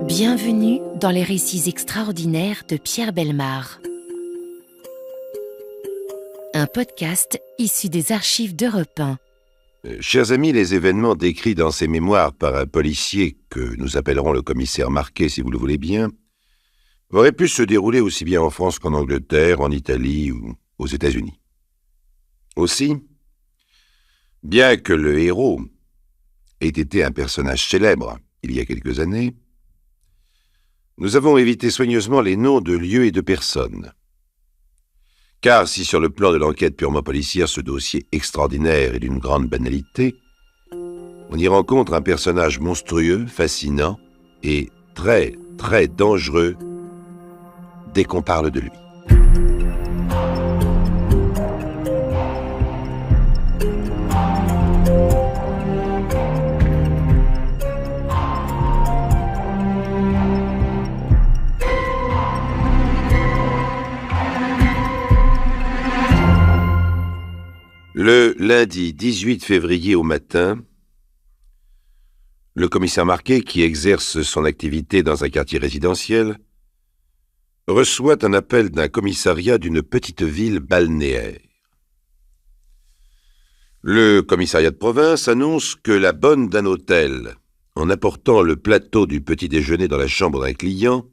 Bienvenue dans les récits extraordinaires de Pierre Bellemare. Un podcast issu des archives d'Europe 1. Chers amis, les événements décrits dans ces mémoires par un policier, que nous appellerons le commissaire Marquet si vous le voulez bien, auraient pu se dérouler aussi bien en France qu'en Angleterre, en Italie ou aux États-Unis. Aussi, bien que le héros ait été un personnage célèbre il y a quelques années, nous avons évité soigneusement les noms de lieux et de personnes. Car si sur le plan de l'enquête purement policière ce dossier extraordinaire est d'une grande banalité, on y rencontre un personnage monstrueux, fascinant et très, très dangereux dès qu'on parle de lui. Le lundi 18 février au matin, le commissaire Marquet, qui exerce son activité dans un quartier résidentiel, reçoit un appel d'un commissariat d'une petite ville balnéaire. Le commissariat de province annonce que la bonne d'un hôtel, en apportant le plateau du petit déjeuner dans la chambre d'un client,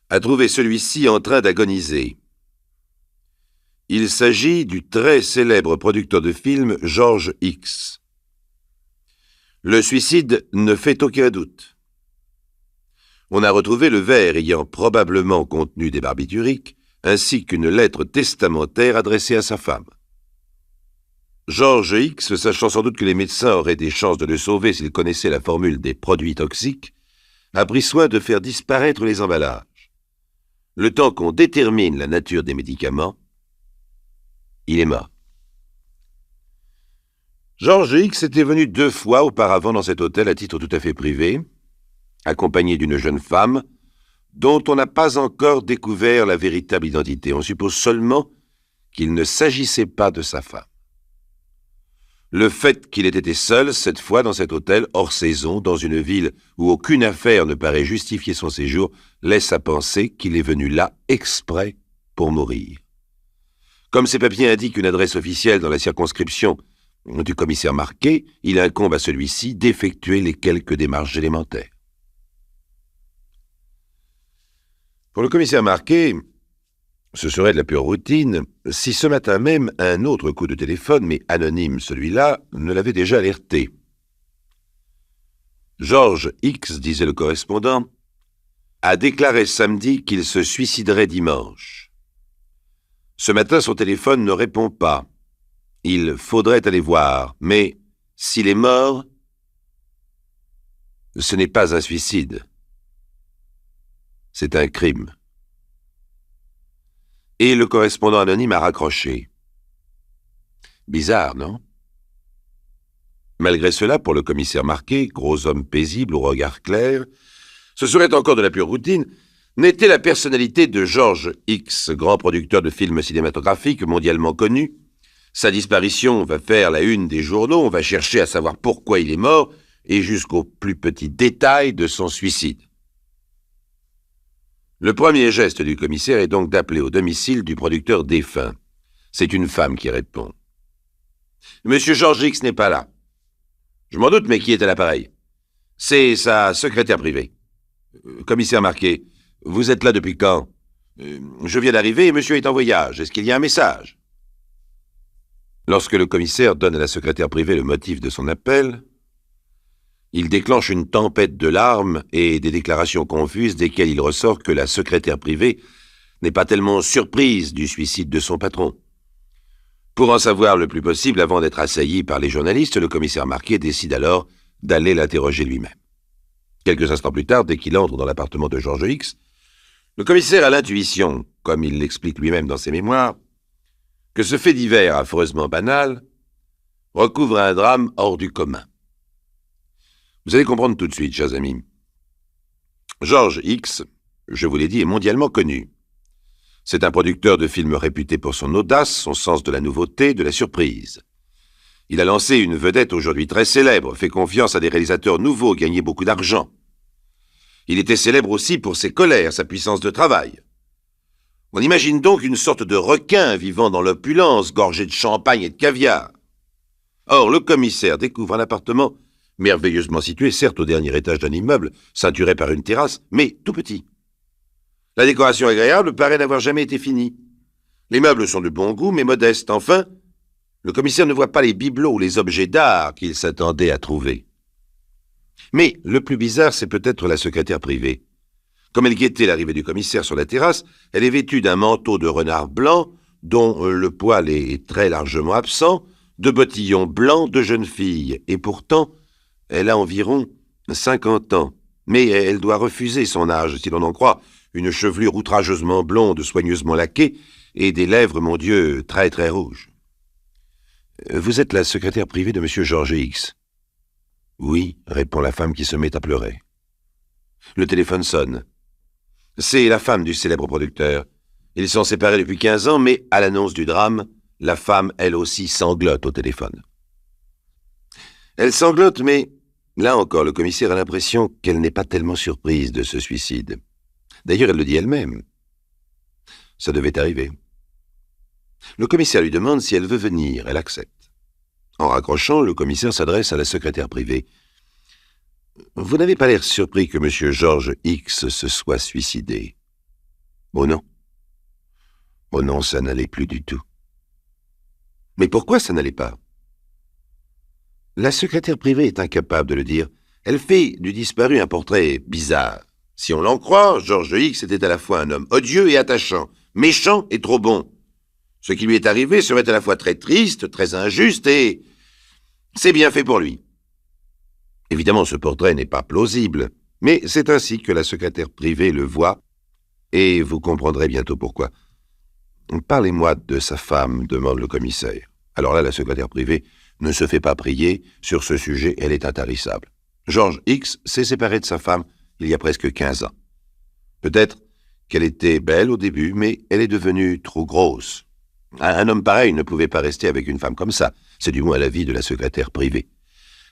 a trouvé celui-ci en train d'agoniser. Il s'agit du très célèbre producteur de films George X. Le suicide ne fait aucun doute. On a retrouvé le verre ayant probablement contenu des barbituriques, ainsi qu'une lettre testamentaire adressée à sa femme. George X, sachant sans doute que les médecins auraient des chances de le sauver s'ils connaissaient la formule des produits toxiques, a pris soin de faire disparaître les emballages. Le temps qu'on détermine la nature des médicaments, il est mort. George X était venu 2 fois auparavant dans cet hôtel à titre tout à fait privé, accompagné d'une jeune femme dont on n'a pas encore découvert la véritable identité. On suppose seulement qu'il ne s'agissait pas de sa femme. Le fait qu'il ait été seul cette fois dans cet hôtel hors saison, dans une ville où aucune affaire ne paraît justifier son séjour, laisse à penser qu'il est venu là exprès pour mourir. Comme ces papiers indiquent une adresse officielle dans la circonscription du commissaire Marquet, il incombe à celui-ci d'effectuer les quelques démarches élémentaires. Pour le commissaire Marquet, ce serait de la pure routine si ce matin même un autre coup de téléphone, mais anonyme celui-là, ne l'avait déjà alerté. George X, disait le correspondant, a déclaré samedi qu'il se suiciderait dimanche. Ce matin, son téléphone ne répond pas. Il faudrait aller voir, mais s'il est mort, ce n'est pas un suicide. C'est un crime. Et le correspondant anonyme a raccroché. Bizarre, non? Malgré cela, pour le commissaire Marquet, gros homme paisible au regard clair, ce serait encore de la pure routine, n'était la personnalité de George X, grand producteur de films cinématographiques mondialement connu. Sa disparition va faire la une des journaux, on va chercher à savoir pourquoi il est mort, et jusqu'au plus petit détail de son suicide. Le premier geste du commissaire est donc d'appeler au domicile du producteur défunt. C'est une femme qui répond. « Monsieur George X n'est pas là. »« Je m'en doute, mais qui est à l'appareil ?»« C'est sa secrétaire privée. »« Commissaire Marquet, vous êtes là depuis quand ? » Je viens d'arriver et monsieur est en voyage. Est-ce qu'il y a un message ? Lorsque le commissaire donne à la secrétaire privée le motif de son appel, il déclenche une tempête de larmes et des déclarations confuses desquelles il ressort que la secrétaire privée n'est pas tellement surprise du suicide de son patron. Pour en savoir le plus possible avant d'être assailli par les journalistes, le commissaire Marquet décide alors d'aller l'interroger lui-même. Quelques instants plus tard, dès qu'il entre dans l'appartement de George X, le commissaire a l'intuition, comme il l'explique lui-même dans ses mémoires, que ce fait divers affreusement banal recouvre un drame hors du commun. Vous allez comprendre tout de suite, chers amis. George X, je vous l'ai dit, est mondialement connu. C'est un producteur de films réputé pour son audace, son sens de la nouveauté, de la surprise. Il a lancé une vedette aujourd'hui très célèbre, fait confiance à des réalisateurs nouveaux, gagné beaucoup d'argent. Il était célèbre aussi pour ses colères, sa puissance de travail. On imagine donc une sorte de requin vivant dans l'opulence, gorgé de champagne et de caviar. Or, le commissaire découvre un appartement merveilleusement situé, certes au dernier étage d'un immeuble, ceinturé par une terrasse, mais tout petit. La décoration agréable paraît n'avoir jamais été finie. Les meubles sont de bon goût, mais modestes. Enfin, le commissaire ne voit pas les bibelots ou les objets d'art qu'il s'attendait à trouver. Mais le plus bizarre, c'est peut-être la secrétaire privée. Comme elle guettait l'arrivée du commissaire sur la terrasse, elle est vêtue d'un manteau de renard blanc, dont le poil est très largement absent, de bottillons blancs de jeune fille, et pourtant, elle a environ 50 ans. Mais elle doit refuser son âge, si l'on en croit, une chevelure outrageusement blonde, soigneusement laquée, et des lèvres, mon Dieu, très très rouges. « Vous êtes la secrétaire privée de M. Georges X. »« Oui, » répond la femme qui se met à pleurer. Le téléphone sonne. C'est la femme du célèbre producteur. Ils sont séparés depuis 15 ans, mais à l'annonce du drame, la femme, elle aussi, sanglote au téléphone. Elle sanglote, mais là encore, le commissaire a l'impression qu'elle n'est pas tellement surprise de ce suicide. D'ailleurs, elle le dit elle-même. Ça devait arriver. Le commissaire lui demande si elle veut venir. Elle accepte. En raccrochant, le commissaire s'adresse à la secrétaire privée. « Vous n'avez pas l'air surpris que M. Georges X se soit suicidé. »« Oh non. Oh non, ça n'allait plus du tout. » « Mais pourquoi ça n'allait pas ?» La secrétaire privée est incapable de le dire. Elle fait du disparu un portrait bizarre. Si on l'en croit, Georges X était à la fois un homme odieux et attachant, méchant et trop bon. Ce qui lui est arrivé serait à la fois très triste, très injuste et... c'est bien fait pour lui. Évidemment, ce portrait n'est pas plausible, mais c'est ainsi que la secrétaire privée le voit, et vous comprendrez bientôt pourquoi. « Parlez-moi de sa femme » demande le commissaire. Alors là, la secrétaire privée ne se fait pas prier. Sur ce sujet, elle est intarissable. Georges X s'est séparé de sa femme il y a presque 15 ans. Peut-être qu'elle était belle au début, mais elle est devenue trop grosse. Un homme pareil ne pouvait pas rester avec une femme comme ça. C'est du moins l'avis de la secrétaire privée.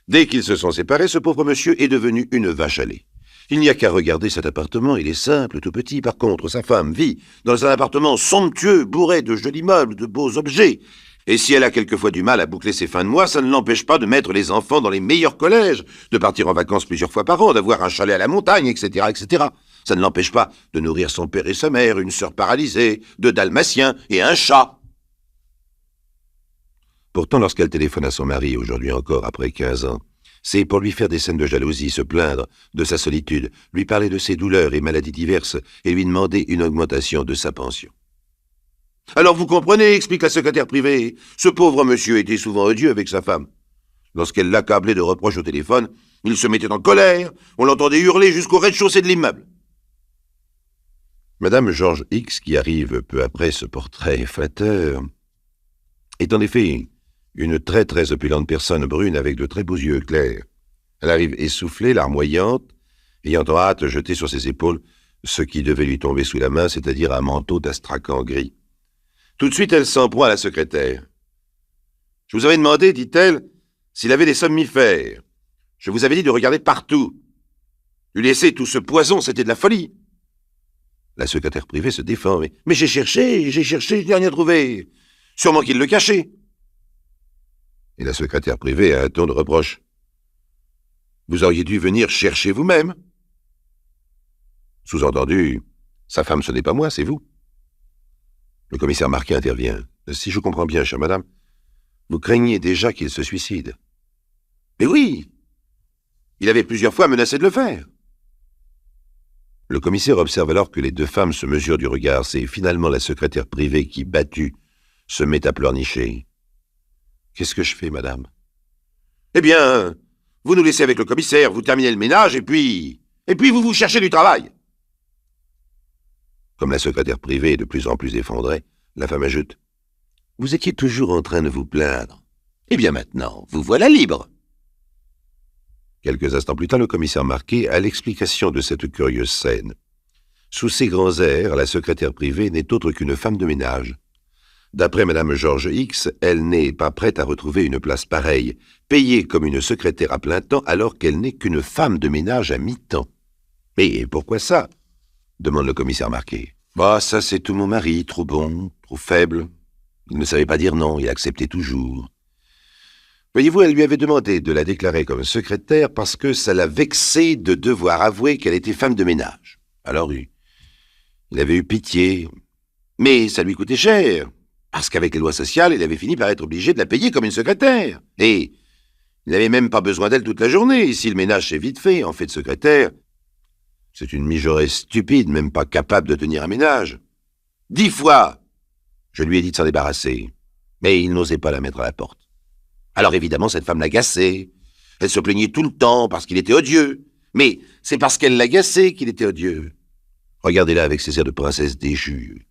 Dès qu'ils se sont séparés, ce pauvre monsieur est devenu une vache à lait. Il n'y a qu'à regarder cet appartement, il est simple, tout petit. Par contre, sa femme vit dans un appartement somptueux, bourré de jolis meubles, de beaux objets. Et si elle a quelquefois du mal à boucler ses fins de mois, ça ne l'empêche pas de mettre les enfants dans les meilleurs collèges, de partir en vacances plusieurs fois par an, d'avoir un chalet à la montagne, etc., etc. Ça ne l'empêche pas de nourrir son père et sa mère, une sœur paralysée, deux dalmatiens et un chat. Pourtant, lorsqu'elle téléphone à son mari, aujourd'hui encore, après 15 ans, c'est pour lui faire des scènes de jalousie, se plaindre de sa solitude, lui parler de ses douleurs et maladies diverses et lui demander une augmentation de sa pension. Alors vous comprenez, explique la secrétaire privée, ce pauvre monsieur était souvent odieux avec sa femme. Lorsqu'elle l'accablait de reproches au téléphone, il se mettait en colère, on l'entendait hurler jusqu'au rez-de-chaussée de l'immeuble. Madame Georges X, qui arrive peu après ce portrait flatteur, est en effet une très très opulente personne brune avec de très beaux yeux clairs. Elle arrive essoufflée, larmoyante, ayant en hâte jeté sur ses épaules ce qui devait lui tomber sous la main, c'est-à-dire un manteau d'astrakan gris. Tout de suite, elle s'en prend à la secrétaire. « Je vous avais demandé, dit-elle, s'il avait des somnifères. Je vous avais dit de regarder partout. Lui laisser tout ce poison, c'était de la folie. » La secrétaire privée se défend. « Mais j'ai cherché, je n'ai rien trouvé. Sûrement qu'il le cachait. » Et la secrétaire privée a un ton de reproche. « Vous auriez dû venir chercher vous-même. » Sous-entendu, sa femme, ce n'est pas moi, c'est vous. Le commissaire Marquet intervient. « Si je comprends bien, chère madame, vous craignez déjà qu'il se suicide. »« Mais oui, il avait plusieurs fois menacé de le faire. » Le commissaire observe alors que les deux femmes se mesurent du regard. C'est finalement la secrétaire privée qui, battue, se met à pleurnicher. « Qu'est-ce que je fais, madame ?»« Eh bien, vous nous laissez avec le commissaire, vous terminez le ménage, et puis vous cherchez du travail. » Comme la secrétaire privée est de plus en plus effondrée, la femme ajoute « Vous étiez toujours en train de vous plaindre. Eh bien maintenant, vous voilà libre. » Quelques instants plus tard, le commissaire Marquet a l'explication de cette curieuse scène. Sous ses grands airs, la secrétaire privée n'est autre qu'une femme de ménage. D'après Madame Georges X, elle n'est pas prête à retrouver une place pareille, payée comme une secrétaire à plein temps alors qu'elle n'est qu'une femme de ménage à mi-temps. « Mais pourquoi ça ?» demande le commissaire Marquet. « Bah, ça c'est tout mon mari, trop bon, trop faible. Il ne savait pas dire non, il acceptait toujours. » Voyez-vous, elle lui avait demandé de la déclarer comme secrétaire parce que ça la vexait de devoir avouer qu'elle était femme de ménage. Alors, il avait eu pitié, mais ça lui coûtait cher, parce qu'avec les lois sociales, il avait fini par être obligé de la payer comme une secrétaire. Et il n'avait même pas besoin d'elle toute la journée. Si le ménage s'est vite fait, en fait de secrétaire, c'est une mijaurée stupide, même pas capable de tenir un ménage. 10 fois, je lui ai dit de s'en débarrasser, mais il n'osait pas la mettre à la porte. Alors évidemment, cette femme l'agaçait. Elle se plaignait tout le temps parce qu'il était odieux. Mais c'est parce qu'elle l'agaçait qu'il était odieux. Regardez-la avec ses airs de princesse déchue.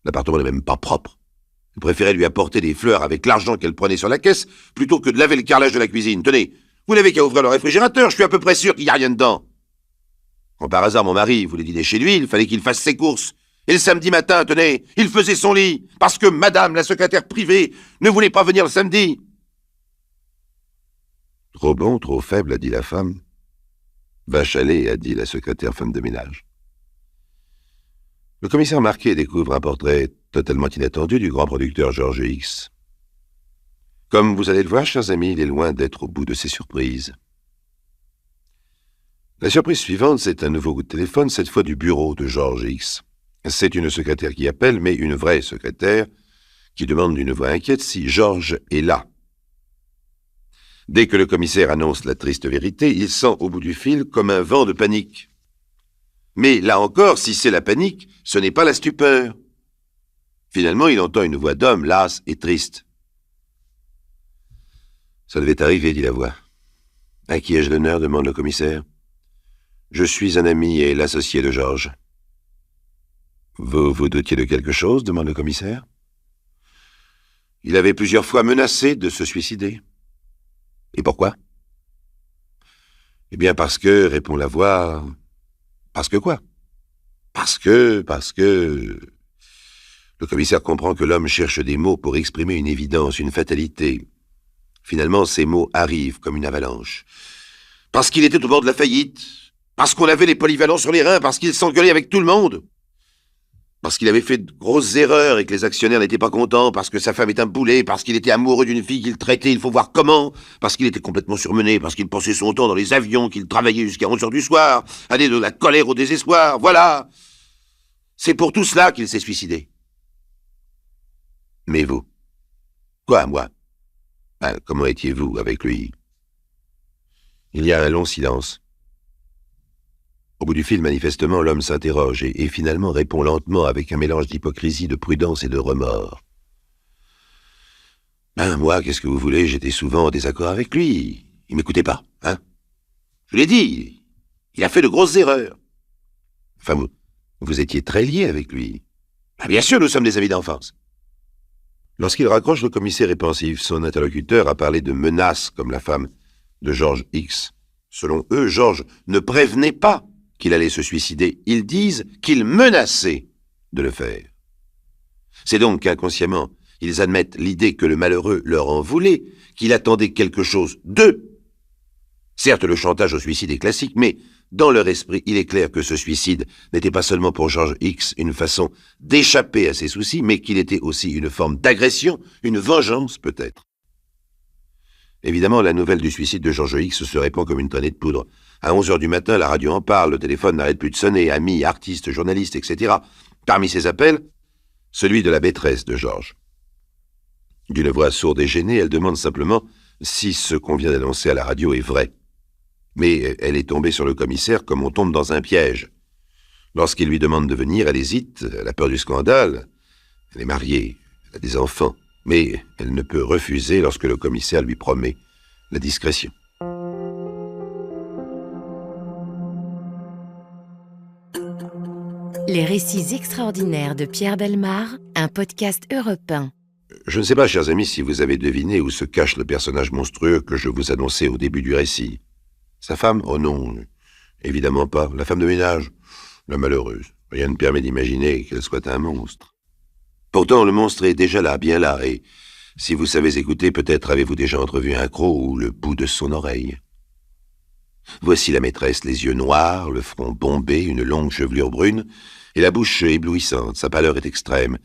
L'appartement n'est même pas propre. Elle préférait lui apporter des fleurs avec l'argent qu'elle prenait sur la caisse plutôt que de laver le carrelage de la cuisine. Tenez, vous n'avez qu'à ouvrir le réfrigérateur, je suis à peu près sûr qu'il n'y a rien dedans. Quand par hasard mon mari voulait dîner chez lui, il fallait qu'il fasse ses courses. Et le samedi matin, tenez, il faisait son lit parce que madame, la secrétaire privée, ne voulait pas venir le samedi. Trop bon, trop faible, a dit la femme. Vache à lait, a dit la secrétaire femme de ménage. Le commissaire Marquet découvre un portrait totalement inattendu du grand producteur George X. Comme vous allez le voir, chers amis, il est loin d'être au bout de ses surprises. La surprise suivante, c'est un nouveau coup de téléphone, cette fois du bureau de George X. C'est une secrétaire qui appelle, mais une vraie secrétaire, qui demande d'une voix inquiète si George est là. Dès que le commissaire annonce la triste vérité, il sent au bout du fil comme un vent de panique. Mais là encore, si c'est la panique, ce n'est pas la stupeur. Finalement, il entend une voix d'homme, lasse et triste. « Ça devait arriver, dit la voix. « À qui ai-je l'honneur » demande le commissaire. « Je suis un ami et l'associé de Georges. »« Vous vous doutiez de quelque chose » demande le commissaire. « Il avait plusieurs fois menacé de se suicider. » « Et pourquoi ?»« Eh bien parce que, répond la voix... »« Parce que quoi ?»« Parce que... » Le commissaire comprend que l'homme cherche des mots pour exprimer une évidence, une fatalité. Finalement, ces mots arrivent comme une avalanche. Parce qu'il était au bord de la faillite, parce qu'on avait les polyvalents sur les reins, parce qu'il s'engueulait avec tout le monde, parce qu'il avait fait de grosses erreurs et que les actionnaires n'étaient pas contents, parce que sa femme est un boulet, parce qu'il était amoureux d'une fille qu'il traitait, il faut voir comment, parce qu'il était complètement surmené, parce qu'il passait son temps dans les avions, qu'il travaillait jusqu'à 11 heures du soir, aller de la colère au désespoir, voilà. C'est pour tout cela qu'il s'est suicidé. Mais vous? Quoi, moi? Comment étiez-vous avec lui? Il y a un long silence. Au bout du fil, manifestement, l'homme s'interroge et finalement répond lentement avec un mélange d'hypocrisie, de prudence et de remords. Moi, qu'est-ce que vous voulez? J'étais souvent en désaccord avec lui. Il m'écoutait pas, hein? Je l'ai dit, il a fait de grosses erreurs. Enfin, vous étiez très liés avec lui. Bien sûr, nous sommes des amis d'enfance. Lorsqu'il raccroche, le commissaire est pensif. Son interlocuteur a parlé de menaces comme la femme de George X. Selon eux, George ne prévenait pas qu'il allait se suicider. Ils disent qu'il menaçait de le faire. C'est donc qu'inconsciemment, ils admettent l'idée que le malheureux leur en voulait, qu'il attendait quelque chose d'eux. Certes, le chantage au suicide est classique, mais dans leur esprit, il est clair que ce suicide n'était pas seulement pour George X une façon d'échapper à ses soucis, mais qu'il était aussi une forme d'agression, une vengeance peut-être. Évidemment, la nouvelle du suicide de George X se répand comme une traînée de poudre. À 11 heures du matin, la radio en parle, le téléphone n'arrête plus de sonner, amis, artistes, journalistes, etc. Parmi ces appels, celui de la maîtresse de George. D'une voix sourde et gênée, elle demande simplement si ce qu'on vient d'annoncer à la radio est vrai. Mais elle est tombée sur le commissaire comme on tombe dans un piège. Lorsqu'il lui demande de venir, elle hésite, elle a peur du scandale. Elle est mariée, elle a des enfants, mais elle ne peut refuser lorsque le commissaire lui promet la discrétion. Les récits extraordinaires de Pierre Bellemare, un podcast Europe 1. Je ne sais pas, chers amis, si vous avez deviné où se cache le personnage monstrueux que je vous annonçais au début du récit. Sa femme? Oh non, évidemment pas. La femme de ménage? La malheureuse. Rien ne permet d'imaginer qu'elle soit un monstre. Pourtant, le monstre est déjà là, bien là, et si vous savez écouter, peut-être avez-vous déjà entrevu un croc ou le bout de son oreille. Voici la maîtresse, les yeux noirs, le front bombé, une longue chevelure brune, et la bouche éblouissante. Sa pâleur est extrême.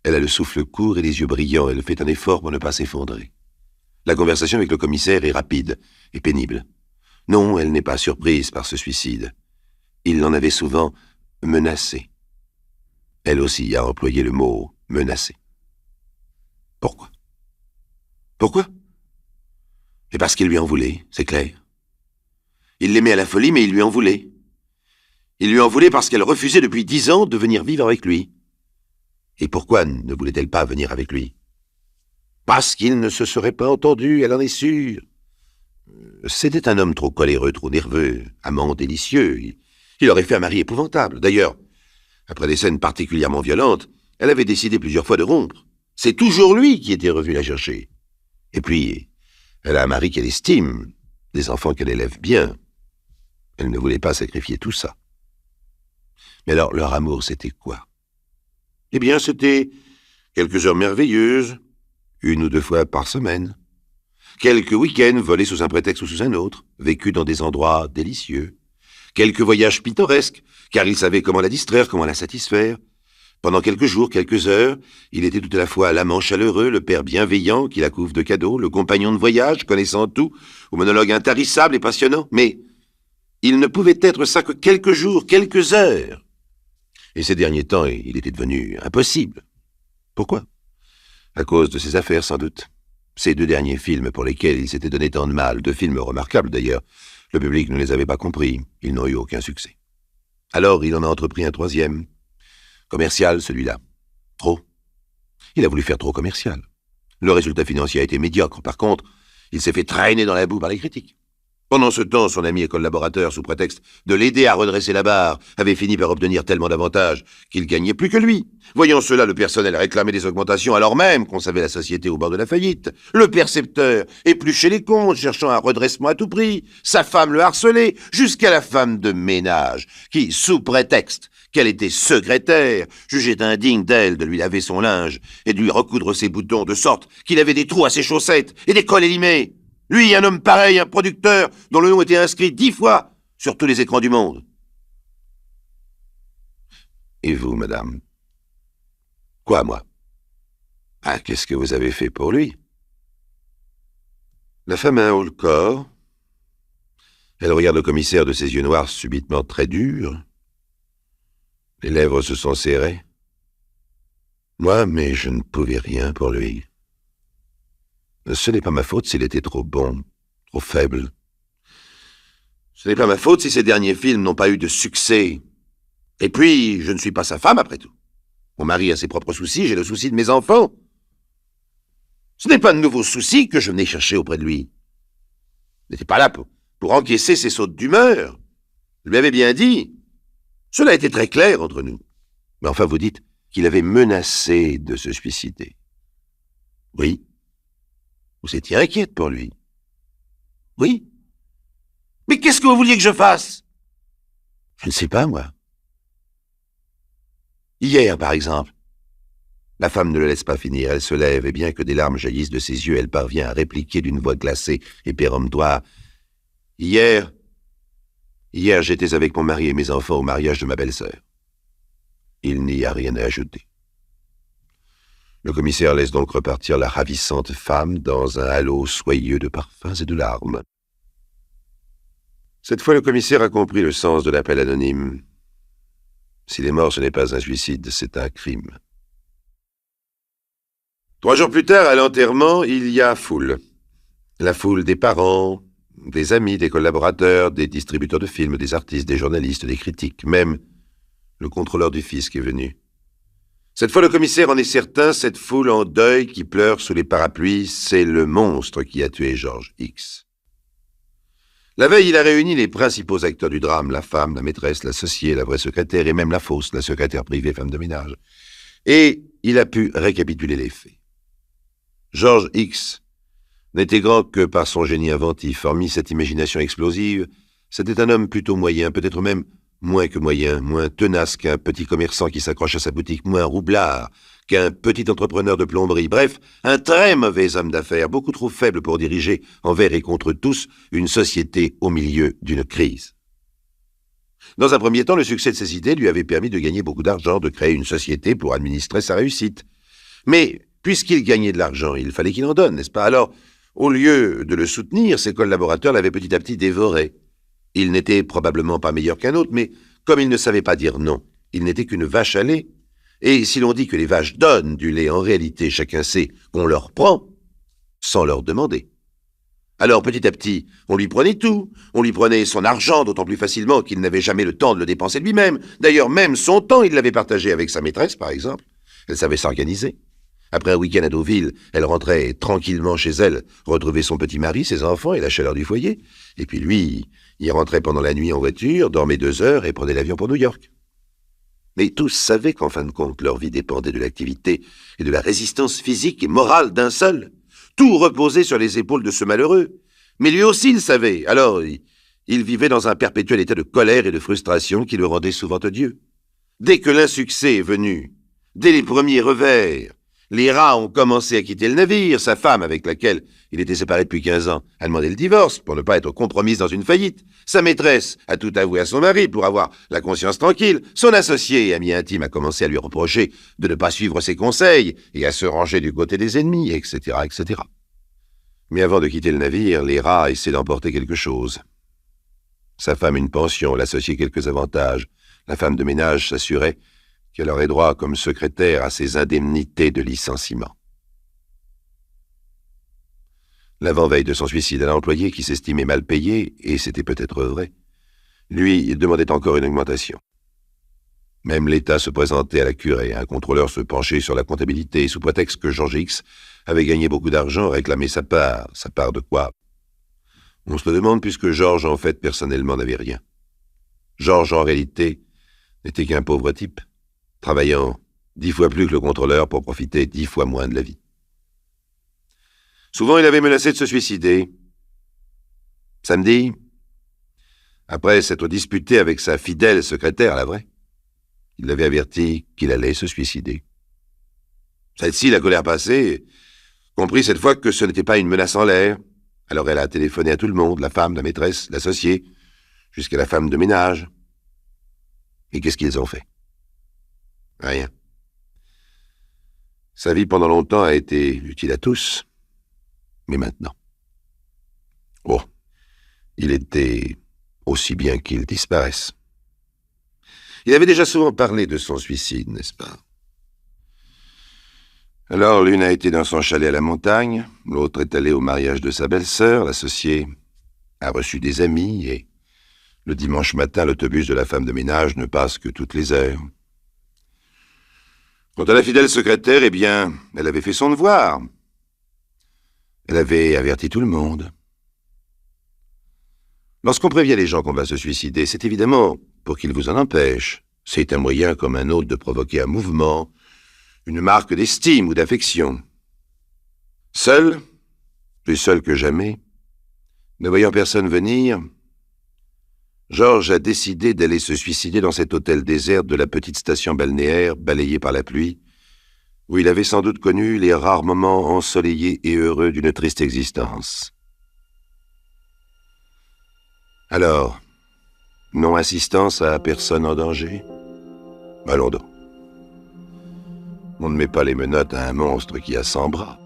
Elle a le souffle court et les yeux brillants. Elle fait un effort pour ne pas s'effondrer. La conversation avec le commissaire est rapide et pénible. Non, elle n'est pas surprise par ce suicide. Il l'en avait souvent menacé. Elle aussi a employé le mot « menacé ». Pourquoi? Pourquoi? Et parce qu'il lui en voulait, c'est clair. Il l'aimait à la folie, mais il lui en voulait. Il lui en voulait parce qu'elle refusait depuis 10 ans de venir vivre avec lui. Et pourquoi ne voulait-elle pas venir avec lui? Parce qu'il ne se serait pas entendu, elle en est sûre. C'était un homme trop coléreux, trop nerveux, amant délicieux. Il aurait fait un mari épouvantable. D'ailleurs, après des scènes particulièrement violentes, elle avait décidé plusieurs fois de rompre. C'est toujours lui qui était revenu la chercher. Et puis, elle a un mari qu'elle estime, des enfants qu'elle élève bien. Elle ne voulait pas sacrifier tout ça. Mais alors, leur amour, c'était quoi? Eh bien, c'était quelques heures merveilleuses, 1 ou 2 fois par semaine. Quelques week-ends volés sous un prétexte ou sous un autre, vécus dans des endroits délicieux. Quelques voyages pittoresques, car il savait comment la distraire, comment la satisfaire. Pendant quelques jours, quelques heures, il était tout à la fois l'amant chaleureux, le père bienveillant qui la couvre de cadeaux, le compagnon de voyage, connaissant tout, au monologue intarissable et passionnant. Mais il ne pouvait être ça que quelques jours, quelques heures. Et ces derniers temps, il était devenu impossible. Pourquoi? À cause de ses affaires, sans doute. Ces 2 derniers films pour lesquels il s'était donné tant de mal, 2 films remarquables d'ailleurs, le public ne les avait pas compris, ils n'ont eu aucun succès. Alors il en a entrepris un 3e. Commercial, celui-là. Trop. Il a voulu faire trop commercial. Le résultat financier a été médiocre. Par contre, il s'est fait traîner dans la boue par les critiques. Pendant ce temps, son ami et collaborateur, sous prétexte de l'aider à redresser la barre, avait fini par obtenir tellement d'avantages qu'il gagnait plus que lui. Voyant cela, le personnel réclamait des augmentations alors même qu'on savait la société au bord de la faillite. Le percepteur épluchait les comptes, cherchant un redressement à tout prix. Sa femme le harcelait, jusqu'à la femme de ménage, qui, sous prétexte qu'elle était secrétaire, jugeait indigne d'elle de lui laver son linge et de lui recoudre ses boutons de sorte qu'il avait des trous à ses chaussettes et des cols élimés. Lui, un homme pareil, un producteur dont le nom était inscrit 10 fois sur tous les écrans du monde. Et vous, madame? Quoi, moi? Ah, qu'est-ce que vous avez fait pour lui? La femme a un haut-le-corps. Elle regarde le commissaire de ses yeux noirs subitement très durs. Les lèvres se sont serrées. Moi, mais je ne pouvais rien pour lui. Ce n'est pas ma faute s'il était trop bon, trop faible. Ce n'est pas ma faute si ces derniers films n'ont pas eu de succès. Et puis, je ne suis pas sa femme, après tout. Mon mari a ses propres soucis, j'ai le souci de mes enfants. Ce n'est pas de nouveaux soucis que je venais chercher auprès de lui. Il n'était pas là pour encaisser ses sautes d'humeur. Je lui avais bien dit. Cela a été très clair entre nous. Mais enfin, vous dites qu'il avait menacé de se suicider. Oui. Vous étiez inquiète pour lui. Oui. Mais qu'est-ce que vous vouliez que je fasse? Je ne sais pas, moi. Hier, par exemple. La femme ne le laisse pas finir. Elle se lève, et bien que des larmes jaillissent de ses yeux, elle parvient à répliquer d'une voix glacée et péremptoire. Hier, j'étais avec mon mari et mes enfants au mariage de ma belle-sœur. Il n'y a rien à ajouter. Le commissaire laisse donc repartir la ravissante femme dans un halo soyeux de parfums et de larmes. Cette fois, le commissaire a compris le sens de l'appel anonyme. S'il est mort, ce n'est pas un suicide, c'est un crime. 3 jours plus tard, à l'enterrement, il y a foule. La foule des parents, des amis, des collaborateurs, des distributeurs de films, des artistes, des journalistes, des critiques, même le contrôleur du fisc est venu. Cette fois, le commissaire en est certain, cette foule en deuil qui pleure sous les parapluies, c'est le monstre qui a tué George X. La veille, il a réuni les principaux acteurs du drame, la femme, la maîtresse, l'associée, la vraie secrétaire et même la fausse, la secrétaire privée, femme de ménage. Et il a pu récapituler les faits. George X n'était grand que par son génie inventif. Hormis cette imagination explosive, c'était un homme plutôt moyen, peut-être même moins que moyen, moins tenace qu'un petit commerçant qui s'accroche à sa boutique, moins roublard qu'un petit entrepreneur de plomberie. Bref, un très mauvais homme d'affaires, beaucoup trop faible pour diriger envers et contre tous une société au milieu d'une crise. Dans un premier temps, le succès de ses idées lui avait permis de gagner beaucoup d'argent, de créer une société pour administrer sa réussite. Mais, puisqu'il gagnait de l'argent, il fallait qu'il en donne, n'est-ce pas? Alors, au lieu de le soutenir, ses collaborateurs l'avaient petit à petit dévoré. Il n'était probablement pas meilleur qu'un autre, mais comme il ne savait pas dire non, il n'était qu'une vache à lait. Et si l'on dit que les vaches donnent du lait, en réalité, chacun sait qu'on leur prend sans leur demander. Alors, petit à petit, on lui prenait tout. On lui prenait son argent, d'autant plus facilement qu'il n'avait jamais le temps de le dépenser lui-même. D'ailleurs, même son temps, il l'avait partagé avec sa maîtresse, par exemple. Elle savait s'organiser. Après un week-end à Deauville, elle rentrait tranquillement chez elle, retrouver son petit mari, ses enfants et la chaleur du foyer. Et puis lui, il rentrait pendant la nuit en voiture, dormait 2 heures et prenait l'avion pour New York. Mais tous savaient qu'en fin de compte, leur vie dépendait de l'activité et de la résistance physique et morale d'un seul. Tout reposait sur les épaules de ce malheureux. Mais lui aussi le savait. Alors, il vivait dans un perpétuel état de colère et de frustration qui le rendait souvent odieux. Dès que l'insuccès est venu, dès les premiers revers, les rats ont commencé à quitter le navire. Sa femme, avec laquelle il était séparé depuis 15 ans, a demandé le divorce pour ne pas être compromise dans une faillite. Sa maîtresse a tout avoué à son mari pour avoir la conscience tranquille. Son associé et ami intime a commencé à lui reprocher de ne pas suivre ses conseils et à se ranger du côté des ennemis, etc., etc. Mais avant de quitter le navire, les rats essaient d'emporter quelque chose. Sa femme une pension, l'associé quelques avantages. La femme de ménage s'assurait qu'elle aurait droit comme secrétaire à ses indemnités de licenciement. L'avant-veille de son suicide, un employé qui s'estimait mal payé, et c'était peut-être vrai, lui demandait encore une augmentation. Même l'État se présentait à la curée, un contrôleur se penchait sur la comptabilité, et sous prétexte que Georges X avait gagné beaucoup d'argent, réclamait sa part. Sa part de quoi? On se le demande puisque Georges, en fait, personnellement, n'avait rien. Georges, en réalité, n'était qu'un pauvre type, travaillant 10 fois plus que le contrôleur pour profiter 10 fois moins de la vie. Souvent, il avait menacé de se suicider. Samedi, après s'être disputé avec sa fidèle secrétaire, la vraie, il l'avait averti qu'il allait se suicider. Celle-ci, la colère passée, comprit cette fois que ce n'était pas une menace en l'air. Alors elle a téléphoné à tout le monde, la femme, la maîtresse, l'associé, jusqu'à la femme de ménage. Et qu'est-ce qu'ils ont fait? Rien. Sa vie pendant longtemps a été utile à tous, mais maintenant. Oh, il était aussi bien qu'il disparaisse. Il avait déjà souvent parlé de son suicide, n'est-ce pas? Alors, l'une a été dans son chalet à la montagne, l'autre est allée au mariage de sa belle-sœur, l'associé a reçu des amis, et le dimanche matin, l'autobus de la femme de ménage ne passe que toutes les heures. Quant à la fidèle secrétaire, eh bien, elle avait fait son devoir. Elle avait averti tout le monde. Lorsqu'on prévient les gens qu'on va se suicider, c'est évidemment pour qu'ils vous en empêchent. C'est un moyen comme un autre de provoquer un mouvement, une marque d'estime ou d'affection. Seul, plus seul que jamais, ne voyant personne venir, Georges a décidé d'aller se suicider dans cet hôtel désert de la petite station balnéaire balayée par la pluie, où il avait sans doute connu les rares moments ensoleillés et heureux d'une triste existence. Alors, non-assistance à personne en danger? Allons donc. On ne met pas les menottes à un monstre qui a 100 bras.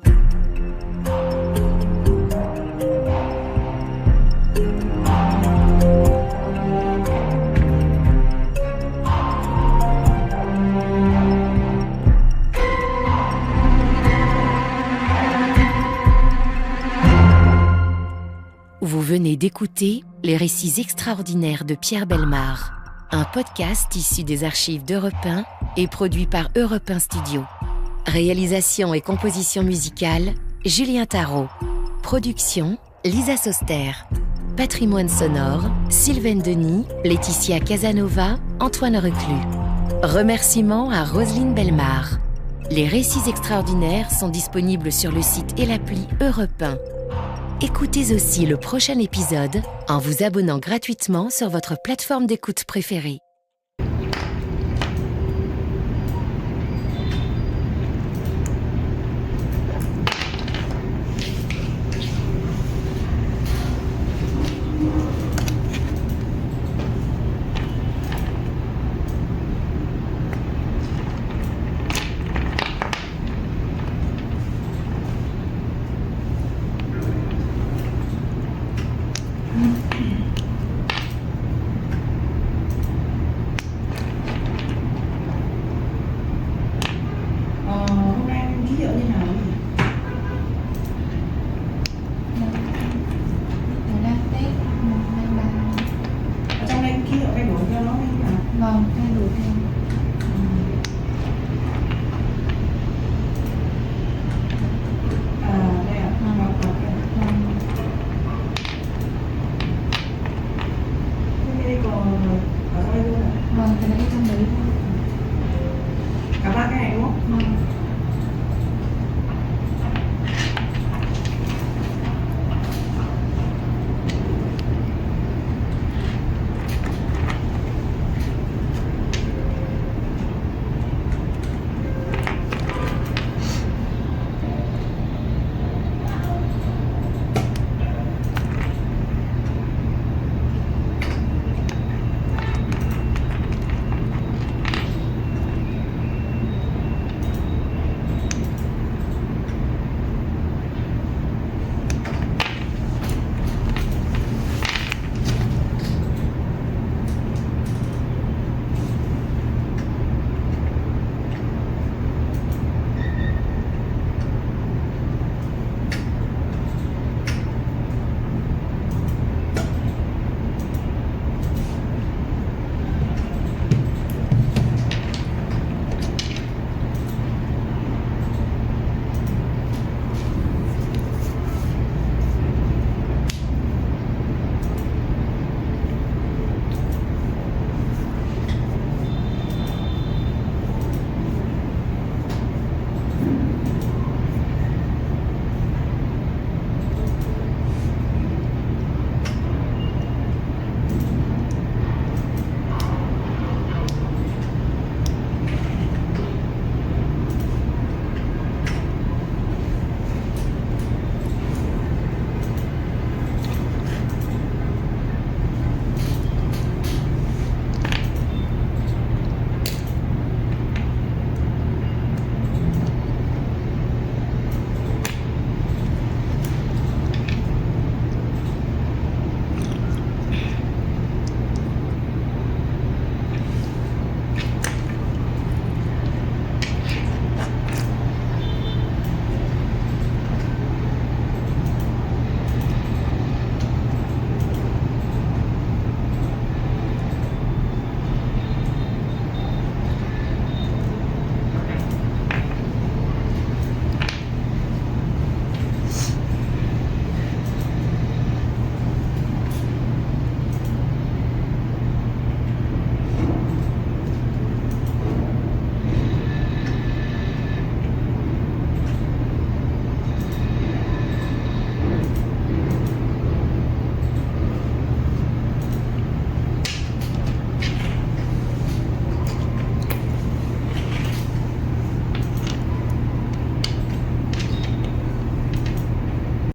Vous venez d'écouter Les récits extraordinaires de Pierre Bellemare, un podcast issu des archives d'Europe 1 et produit par Europe 1 Studio. Réalisation et composition musicale, Julien Tarot. Production, Lisa Soster. Patrimoine sonore, Sylvaine Denis, Laetitia Casanova, Antoine Reclus. Remerciements à Roselyne Bellemare. Les récits extraordinaires sont disponibles sur le site et l'appli Europe 1. Écoutez aussi le prochain épisode en vous abonnant gratuitement sur votre plateforme d'écoute préférée. khi họ thay đổi cho nó mới là Vâng, thay đổi theo.